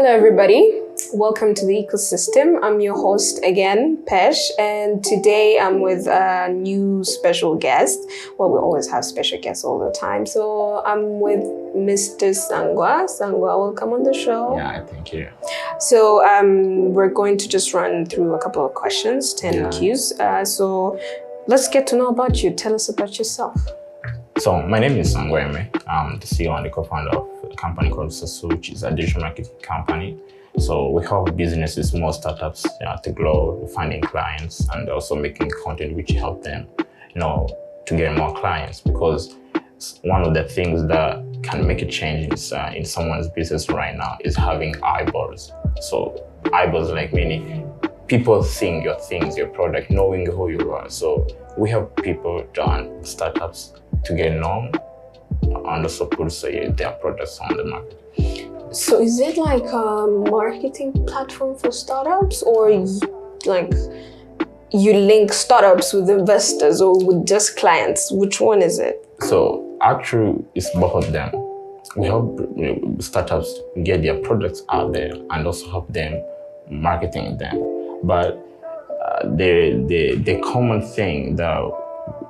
Hello everybody, welcome to the Ecosystem. I'm your host again, Pesh, and today I'm with a new special guest. Well, we always have special guests all the time. So I'm with Mr. Sangwa. Sangwa, welcome on the show. Yeah, thank you. So we're going to just run through a couple of questions, 10 Qs. So let's get to know about you. Tell us about yourself. So my name is Sangwa Aime. I'm the CEO and the co-founder of a company called Sassuo, which is a digital marketing company. So we help businesses, small startups, to grow, finding clients, and also making content which help them, to get more clients. Because one of the things that can make a change in someone's business right now is having eyeballs. So eyeballs, like meaning people seeing your things, your product, knowing who you are. So we help people and startups to get known and also put their products on the market. So is it like a marketing platform for startups, or like you link startups with investors or with just clients? Which one is it? So actually it's both of them. We help startups get their products out there and also help them marketing them. But the common thing that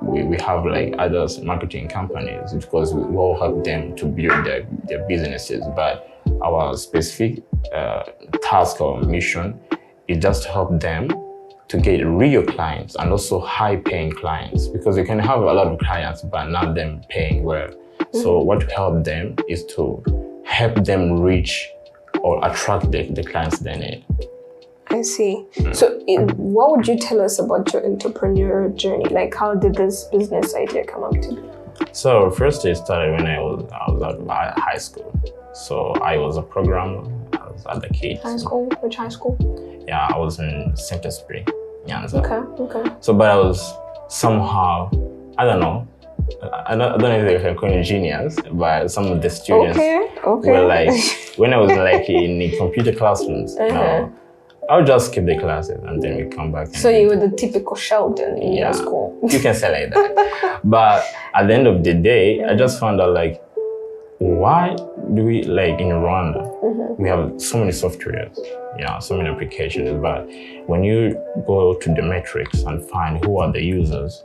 we have like other marketing companies, because we all help them to build their businesses, but our specific task or mission is just to help them to get real clients and also high-paying clients, because you can have a lot of clients but not them paying well. So what we help them is to help them reach or attract the clients they need. I see. So what would you tell us about your entrepreneurial journey? Like, how did this business idea come up to be? So first it started when I was out of high school. So I was a programmer. I was at the kids. High school? Which high school? Yeah, I was in Saint-Esprit. Okay. So, but I was somehow, I don't know if they can call me genius, but some of the students were like, when I was like in the computer classrooms, I would just skip the classes and then we come back. So you were the typical Sheldon in your school. You can say like that. But at the end of the day, I just found out like, why do we, like in Rwanda, we have so many softwares, so many applications, but when you go to the metrics and find who are the users,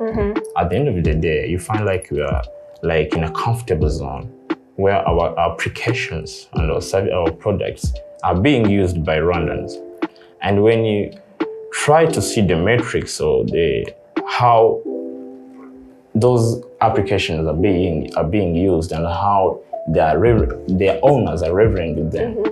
at the end of the day, you find like we are like in a comfortable zone where our applications and our products are being used by Rwandans. And when you try to see the metrics or how those applications are being used and how their owners are reveling them,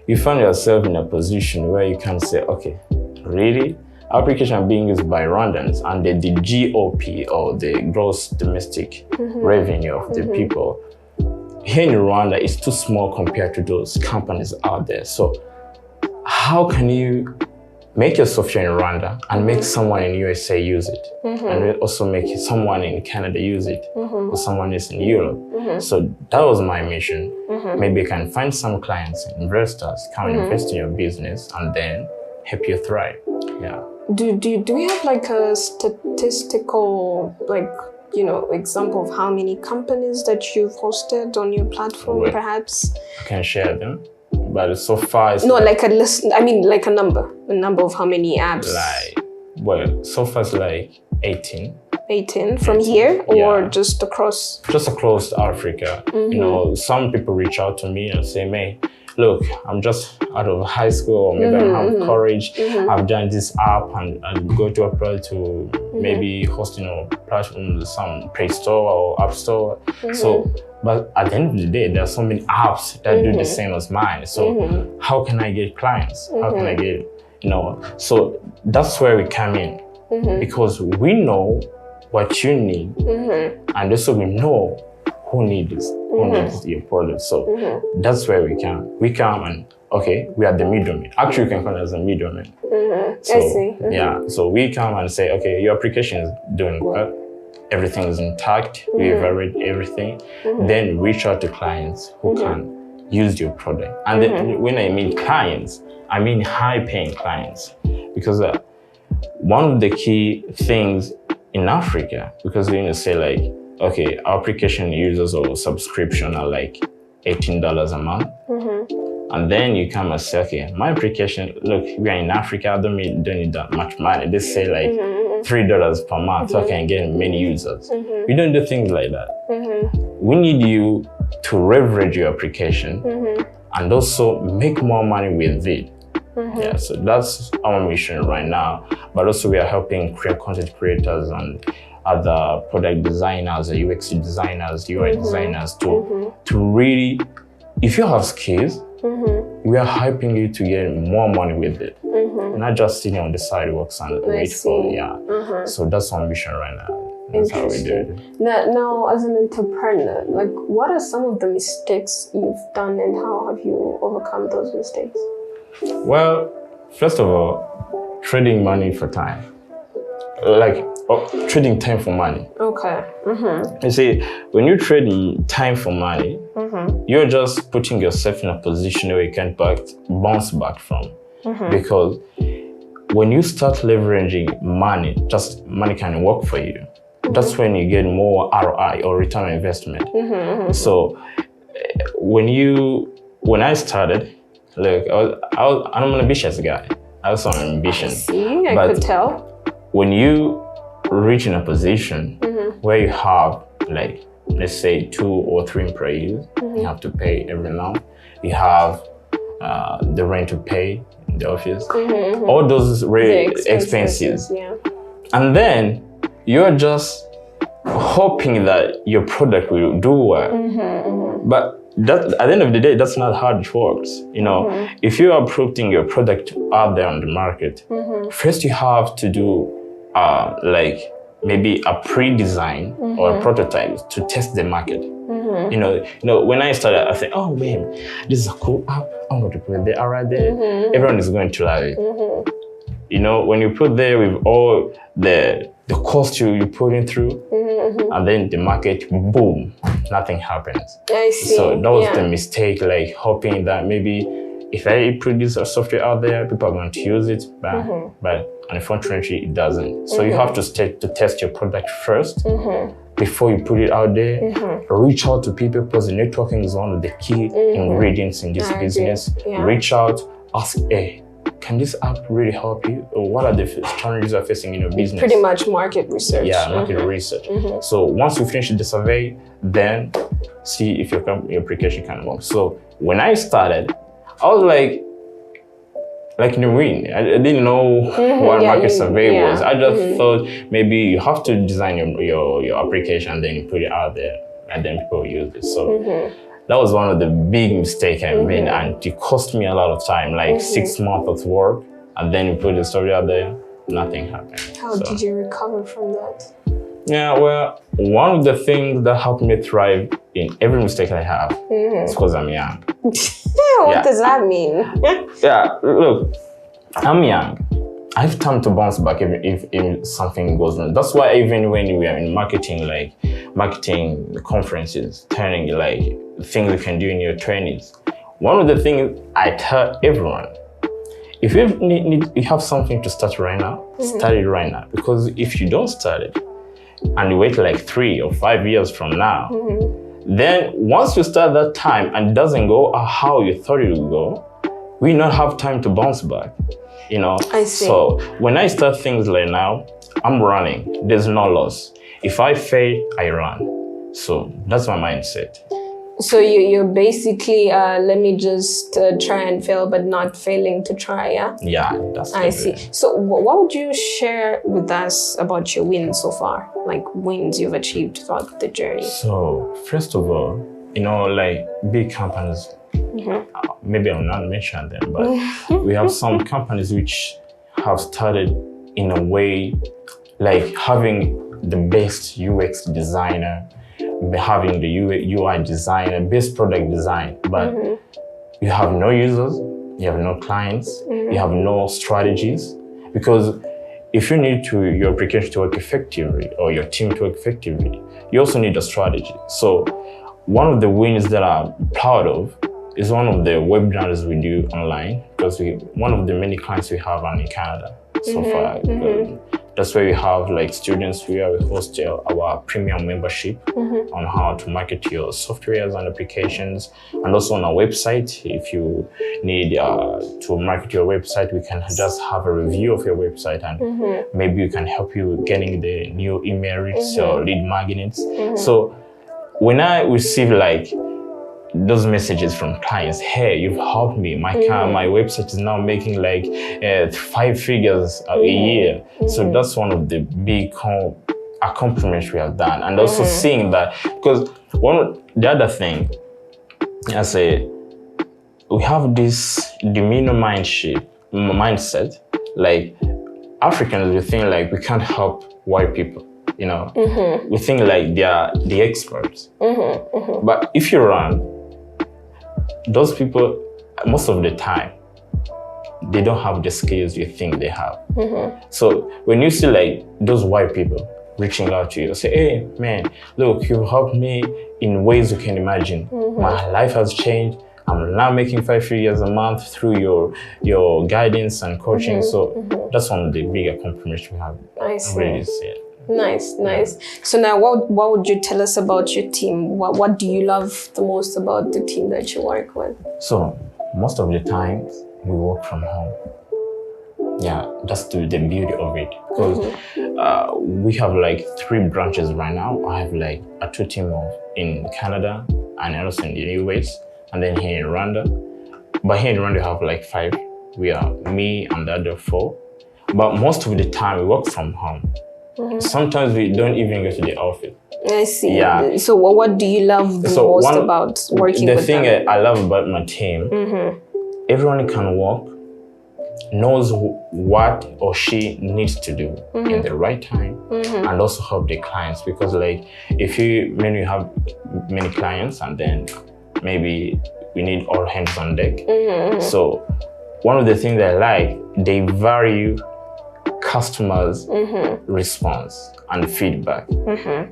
you find yourself in a position where you can say, okay, really? Applications are being used by Rwandans, and the GOP or the gross domestic revenue of the people here in Rwanda is too small compared to those companies out there. So how can you make your software in Rwanda and make someone in USA use it, and also make someone in Canada use it, or someone is in Europe? So that was my mission. Maybe you can find some clients, investors, come and invest in your business and then help you thrive. Yeah. Do we have like a statistical, example of how many companies that you've hosted on your platform, perhaps? I can share them. But so far, no, like a list. I mean, like a number of how many apps. So far it's like 18. 18 from here, or just across? Just across Africa. Some people reach out to me and say, "May, look, I'm just out of high school, or maybe I have courage. I've done this app and go to apply to maybe host, platform, some Play Store or App Store." So, but at the end of the day, there are so many apps that do the same as mine. So how can I get clients? How can I get, So that's where we come in, because we know what you need, and also we know who needs your product. So that's where we come. We come and, okay, we are the middleman. Actually, you can call us a middleman. So, I see. So we come and say, okay, your application is doing well. Everything is intact. We evaluate everything. Then reach out to clients who can use your product. And then when I mean clients, I mean high-paying clients. Because one of the key things in Africa, because we're going to say like, okay, our application users or subscription are like $18 a month. And then you come and say, okay, my application, look, we are in Africa, I don't need that much money. They say like $3 per month, so I can get many users. We don't do things like that. We need you to leverage your application and also make more money with it. Yeah, so that's our mission right now. But also we are helping content creators and other product designers, UX designers, UI designers to really, if you have skills, we are helping you to get more money with it. Not just sitting on the sidewalks and wait for, So that's our mission right now. That's how we do it. Now, as an entrepreneur, like, what are some of the mistakes you've done and how have you overcome those mistakes? Well, first of all, trading money for time. Like, trading time for money. Okay. You see, when you trade time for money, you're just putting yourself in a position where you can't bounce back from. Because when you start leveraging money, just money can work for you. That's when you get more ROI or return on investment. So when I started, look, I'm an ambitious guy. I have some ambition. I could tell. When you reach in a position where you have, like, let's say 2 or 3 employees, you have to pay every month. You have the rent to pay in the office, all those expenses. And then you're just hoping that your product will do well. But that, at the end of the day, that's not how it works. You know, if you are putting your product out there on the market, first you have to do like maybe a pre-design or a prototype to test the market. You know, when I started, I said, oh man, this is a cool app. I'm going to put it there, right there. Everyone is going to love it. You know, when you put there with all the cost you put in through, and then the market, boom, nothing happens. I see. So that was the mistake, like hoping that maybe if I produce a software out there, people are going to use it, but unfortunately it doesn't. So you have to test your product first before you put it out there. Reach out to people because networking is one of the key ingredients in this business. Reach out, ask, hey, can this app really help you? Or what are the challenges you're facing in your business? Pretty much market research. Yeah, market research. So once you finish the survey, then see if your application can work. So when I started, I was like in the wind. I didn't know what market survey was. I just thought maybe you have to design your application and then you put it out there and then people use it. So that was one of the big mistakes I made, and it cost me a lot of time, like 6 months of work, and then you put the story out there, nothing happened. How did you recover from that? Yeah, well, one of the things that helped me thrive in every mistake I have is because I'm young. What does that mean? Yeah, look, I'm young. I have time to bounce back if something goes wrong. That's why even when we are in marketing, like marketing conferences, turning like things you can do in your trainings, one of the things I tell everyone, if you have something to start right now, start it right now. Because if you don't start it and you wait like 3 or 5 years from now, then once you start that time and it doesn't go how you thought it would go, we not have time to bounce back. You know, I see. So when I start things like now, I'm running. There's no loss. If I fail, I run. So that's my mindset. So you're basically, let me just try and fail, but not failing to try, yeah? Yeah, that's I see. So what would you share with us about your wins so far? Like wins you've achieved throughout the journey? So first of all, you know, like big companies, maybe I'll not mention them, but we have some companies which have started in a way like having the best UX designer, having the UI designer, best product design, but you have no users, you have no clients, you have no strategies. Because if you need your application to work effectively or your team to work effectively, you also need a strategy. So one of the wins that I'm proud of is one of the webinars we do online, because one of the many clients we have are in Canada so far. That's where we have like students where we host our premium membership on how to market your softwares and applications, and also on our website. If you need to market your website, we can just have a review of your website, and maybe we can help you getting the new email leads or lead magnets. So when I receive like those messages from clients, hey, you've helped me. My website is now making like 5 figures a year. So that's one of the big accomplishments we have done. And also seeing that, because the other thing, I say, we have this demeanor mindset. Like Africans, we think like we can't help white people. You know, we think like they are the experts. But if you run, those people, most of the time, they don't have the skills you think they have. So when you see like those white people reaching out to you, say, hey, man, look, you helped me in ways you can imagine. My life has changed. I'm now making 5 figures a month through your guidance and coaching. So that's one of the big accomplishments we have. I see. Really see. Nice. So now what would you tell us about your team? What do you love the most about the team that you work with? So most of the time we work from home. Yeah, that's the beauty of it. Because we have like 3 branches right now. I have like a 2 team in Canada and also in the US, and then here in Rwanda. But here in Rwanda we have like 5. We are me and the other 4. But most of the time we work from home. Sometimes we don't even go to the office. I see. Yeah. So what do you love the most about working with them? The thing I love about my team, everyone can work, knows what or she needs to do in the right time, and also help the clients. Because like when you have many clients, and then maybe we need all hands on deck. So one of the things I like, they value customers' response and feedback.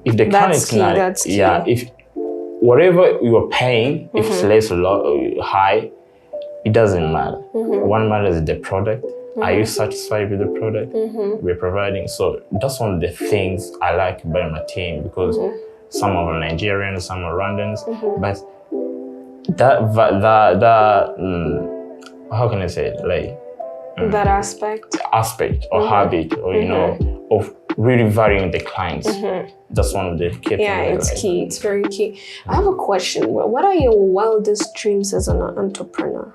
If the client is not, if whatever you are paying, if it's less or high, it doesn't matter. What matters is the product. Are you satisfied with the product we're providing? So that's one of the things I like about my team, because some are Nigerians, some are Rwandans, but how can I say it? Like that aspect or habit, or you know, of really varying the clients. That's one of the key things. Yeah, it's key. It's very key. I have a question. What are your wildest dreams as an entrepreneur?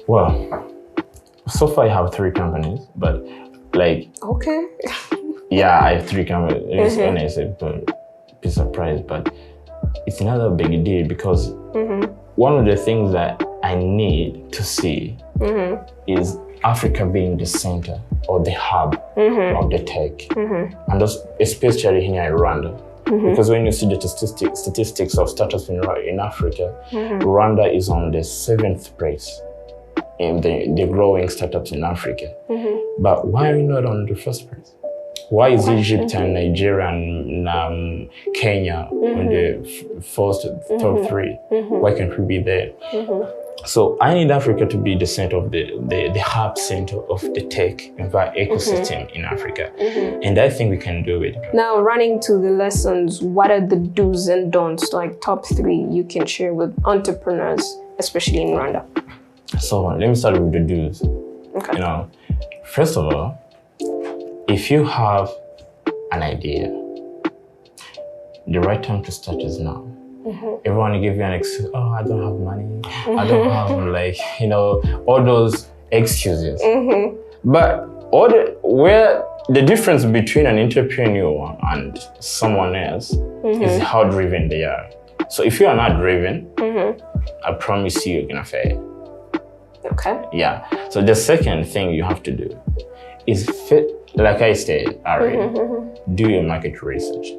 Well, so far I have 3 companies, but like yeah, I have 3 companies. When I say be surprised, but it's another big deal, because one of the things that I need to see is Africa being the center or the hub of the tech, and especially here in Rwanda. Because when you see the statistics of startups in Africa, Rwanda is on the 7th place in the growing startups in Africa. But why are we not on the 1st place? Why is Egypt and Nigeria and Kenya on the first top 3? Why can't we be there? So I need Africa to be the center of the hub center of the tech ecosystem in Africa. And I think we can do it. Now, running to the lessons, what are the do's and don'ts, like top 3 you can share with entrepreneurs, especially in Rwanda? So let me start with the do's. Okay. You know, first of all, if you have an idea, the right time to start is now. Everyone will give you an excuse. Oh, I don't have money. I don't have, like, you know, all those excuses. But where the difference between an entrepreneur and someone else is how driven they are. So if you are not driven, I promise you're gonna fail. Okay. Yeah. So the second thing you have to do is like I said already, do your market research.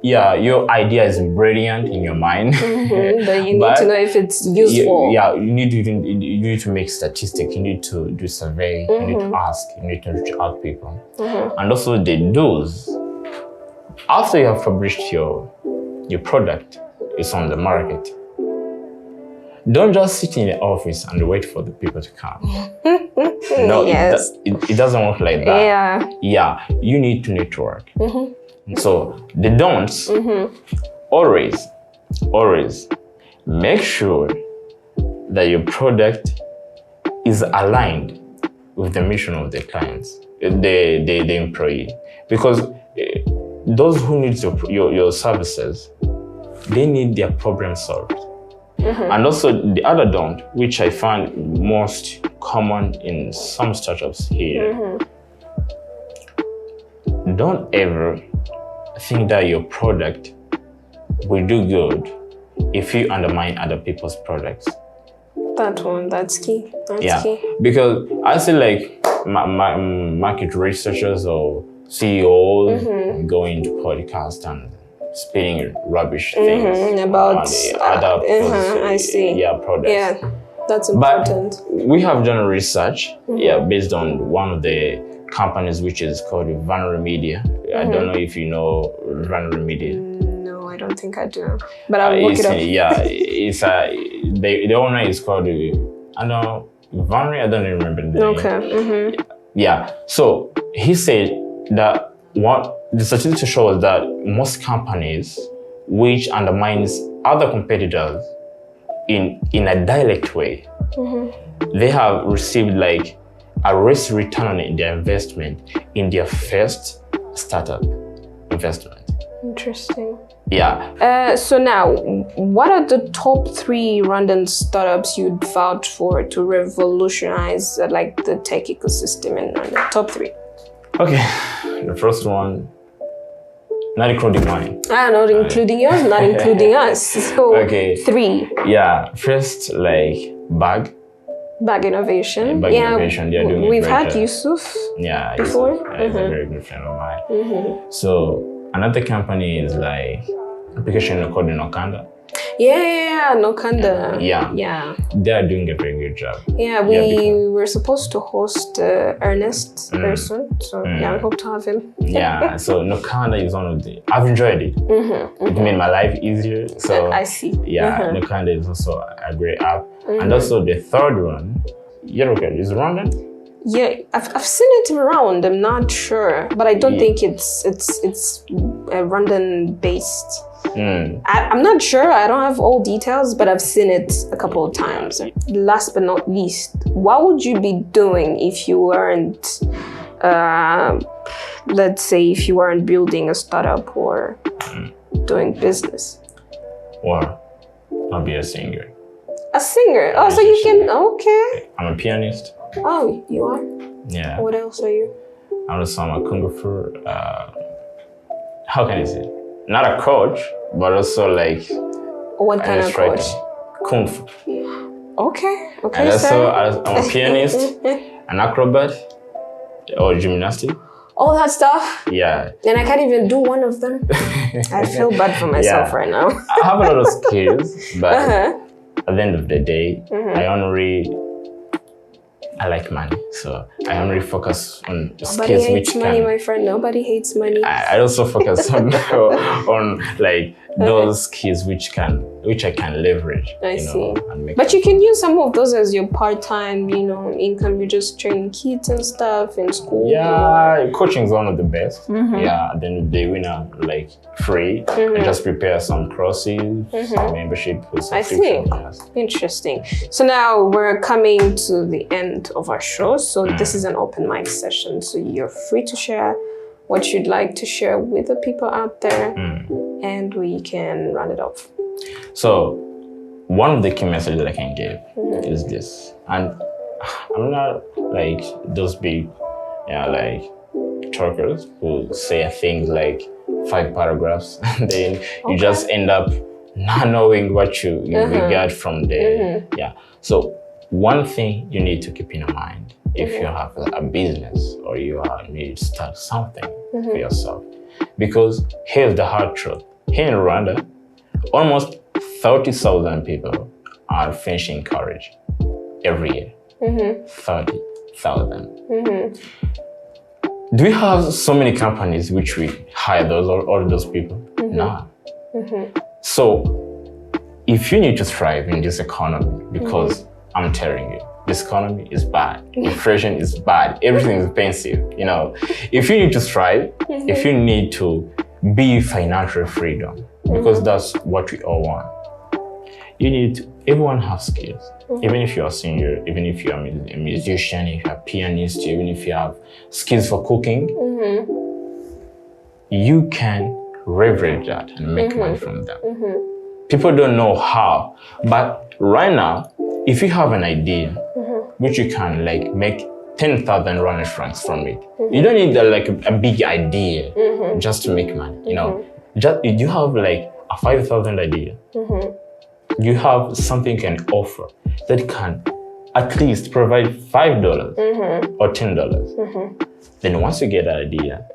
Yeah, your idea is brilliant in your mind, but you need to know if it's useful. You need to make statistics. You need to do survey. You need to ask. You need to reach out people, and also the do's. After you have published your product, it's on the market. Don't just sit in the office and wait for the people to come. No, Yes. it doesn't work like that. Yeah. Yeah, you need to network. So the don'ts, always make sure that your product is aligned with the mission of the clients, the employee. Because those who need your services, they need their problem solved. And also the other don't, which I find most common in some startups here, don't ever think that your product will do good if you undermine other people's products. That's key. That's key. Because I see like market researchers or CEOs going to podcasts and spitting rubbish things about the other I see. products. Yeah, that's important. But we have done research, based on one of the companies which is called Vanry Media. I don't know if you know Vanry Media. No, I don't think I do. But I'll look it up. Yeah, it's the owner is called I don't know Vanry. I don't even remember the name. Okay. Yeah. So he said that the statistics shows that most companies which undermines other competitors in a direct way, they have received like a risk return on their investment in their first startup investment. Interesting. Yeah. So now, what are the top 3 random startups you'd vouch for to revolutionize like the tech ecosystem in London? Top 3. Okay. The first one, not including mine. Not including yours, not including us. So okay. 3. Yeah. First, like Bag Innovation. Innovation. They're doing we've a great had job. Yusuf before. before. He's a very good friend of mine. So another company is like application called Nokanda. Yeah, Nokanda. Yeah. They are doing a very good job. Yeah, we were supposed to host Ernest very soon. So we hope to have him. Yeah, so Nokanda is one of the, I've enjoyed it. It made my life easier. So I see. Yeah, Nokanda is also a great app. And also the third one, Yeroka, is Rwandan? Yeah, I've seen it around. I'm not sure, but I don't think it's London based. I'm not sure. I don't have all details, but I've seen it a couple of times. Last but not least, what would you be doing if you weren't, let's say, if you weren't building a startup or doing business? Well, I'll be a singer. A singer? Oh, so you can, okay. I'm a pianist. Oh, you are? Yeah. What else are you? I'm also a kung fu. How can I say? Not a coach, but also like. What kind of coach? Kung fu. Okay. And also, I'm a pianist, an acrobat, or gymnastic. All that stuff? Yeah. And I can't even do one of them. I feel bad for myself right now. I have a lot of skills, but at the end of the day, I like money, so I only focus on skills which can. Nobody hates money, my friend. Nobody hates money. I also focus on like those skills which I can leverage. I see. And make but you can use some of those as your part-time, income. You just train kids and stuff in school. Yeah, coaching is one of the best. Yeah, then they win like free and just prepare some courses, some membership with subscription. I see. Interesting. So now we're coming to the end of our show. So this is an open mic session. So you're free to share what you'd like to share with the people out there, and we can run it off. So one of the key messages that I can give is this, and I'm not like those big, like talkers who say things like 5 paragraphs, and then you just end up not knowing what you get from there. Yeah. So one thing you need to keep in mind if you have a business or you need to start something for yourself, because here's the hard truth: here in Rwanda, almost 30,000 people are finishing college every year. 30,000. Do we have so many companies which we hire all those people? No. So if you need to thrive in this economy, because I'm telling you, this economy is bad. Inflation is bad. Everything is expensive. You know, if you need to strive, if you need to be financial freedom, because that's what we all want. You need to, everyone has skills. Even if you're a singer, even if you're a musician, if you're a pianist, even if you have skills for cooking, you can leverage that and make money from that. People don't know how, but right now, if you have an idea, which you can like make 10,000 Rwanda francs from it, you don't need like a big idea just to make money. You know, just you have like a 5,000 idea. You have something you can offer that can at least provide $5 or $10. Then once you get that idea,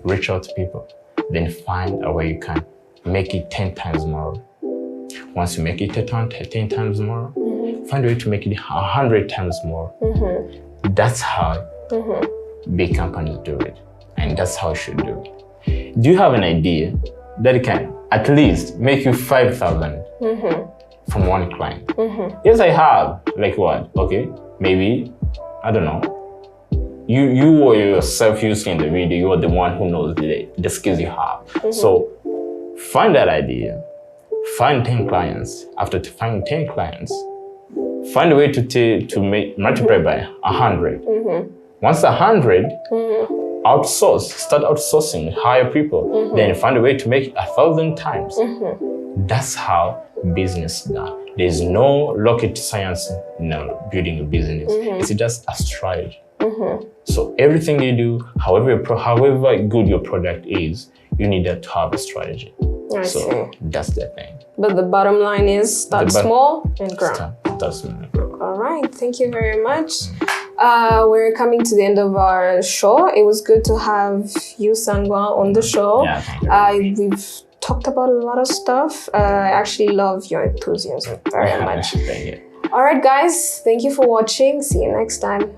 reach out to people. Then find a way you can make it 10 times more. Once you make it 10 times more, find a way to make it 100 times more. That's how big companies do it. And that's how you should do it. Do you have an idea that can at least make you 5,000 from one client? Yes, I have. Like what? Okay, maybe, I don't know. You were yourself using the video, you are the one who knows the skills you have. So find that idea, find 10 clients. After finding 10 clients, find a way to make multiply by 100. Once 100, start outsourcing, hire people, then find a way to make 1,000 times. That's how business is done. There's no rocket science in building a business. It's just a strategy. So everything you do, however good your product is, you need to have a strategy. I see. That's the thing. But the bottom line is start small and grow. Start small and grow. All right, thank you very much. We're coming to the end of our show. It was good to have you, Sangwa, on the show. Yeah, thank you. We've talked about a lot of stuff. I actually love your enthusiasm very much. Thank you. All right, guys, thank you for watching. See you next time.